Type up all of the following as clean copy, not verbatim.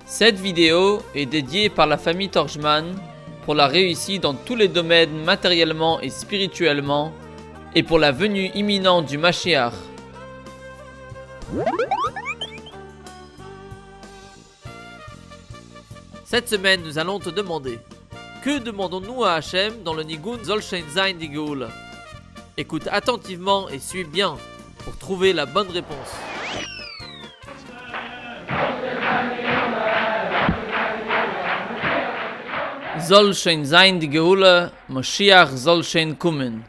Cette vidéo est dédiée par la famille Torjman pour la réussite dans tous les domaines matériellement et spirituellement et pour la venue imminente du Mashiach. Cette semaine, nous allons te demander: que demandons-nous à Hachem dans le Nigun Soll Shein Sein die Geula? Écoute attentivement et suis bien pour trouver la bonne réponse. Soll Shein Sein die Geula, Mashiach soll Shein kommen.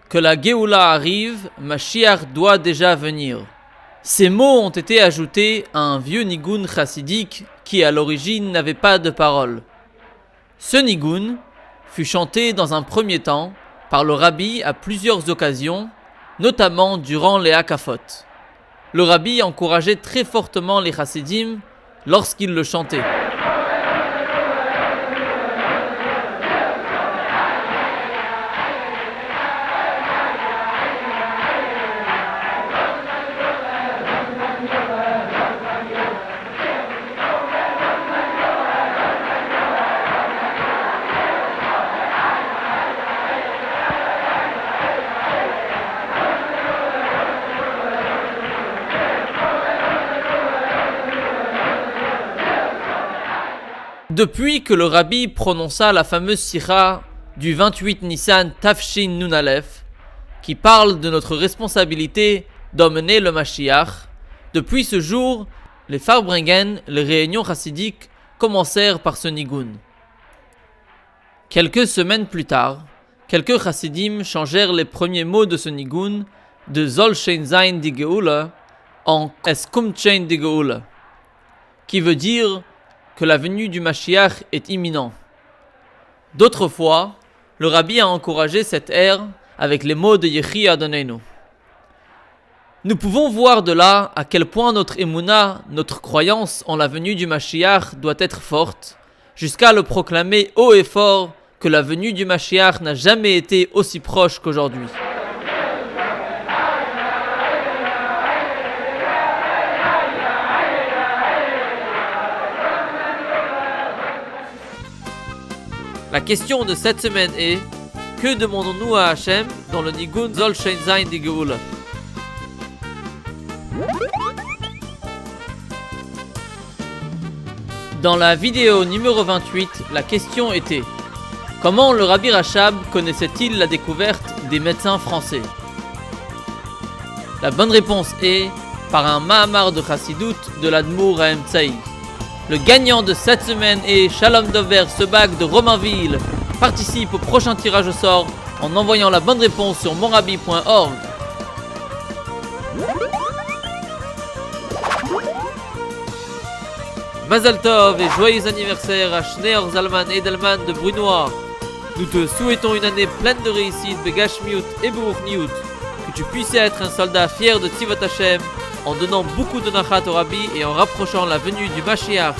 Que la Geoula arrive, Mashiach doit déjà venir. Ces mots ont été ajoutés à un vieux nigun chassidique qui à l'origine n'avait pas de paroles. Ce nigun fut chanté dans un premier temps par le rabbi à plusieurs occasions, notamment durant les Hakafot. Le rabbi encourageait très fortement les chassidim lorsqu'ils le chantaient. Depuis que le rabbi prononça la fameuse sikha du 28 Nissan Tafshin Nun Aleph, qui parle de notre responsabilité d'emmener le Mashiach, depuis ce jour, les Farbrengen, les réunions chassidiques, commencèrent par ce nigun. Quelques semaines plus tard, quelques chassidim changèrent les premiers mots de ce nigun de Soll Shein Sein die Geula en Es kommt Shein die Geula, qui veut dire que la venue du Mashiach est imminente. D'autres fois, le rabbi a encouragé cette ère avec les mots de Yehi Adonenu. Nous pouvons voir de là à quel point notre émouna, notre croyance en la venue du Mashiach doit être forte, jusqu'à le proclamer haut et fort que la venue du Mashiach n'a jamais été aussi proche qu'aujourd'hui. La question de cette semaine est: que demandons-nous à Hachem dans le Nigun Soll Shein Sein die Geula? Dans la vidéo numéro 28, la question était: comment le Rabbi Rachab connaissait-il la découverte des médecins français? La bonne réponse est par un Mahamar de Chassidut de l'Admour Haem Tzaï. Le gagnant de cette semaine est Shalom Dover Sebag de Romainville. Participe au prochain tirage au sort en envoyant la bonne réponse sur monrabi.org. Mazal Tov et joyeux anniversaire à Shneor Zalman Edelman de Brunoir. Nous te souhaitons une année pleine de réussite, Begashmiut et Beruchniut. Que tu puisses être un soldat fier de Tzivot Hashem en donnant beaucoup de nachat au Rabbi et en rapprochant la venue du Mashiach.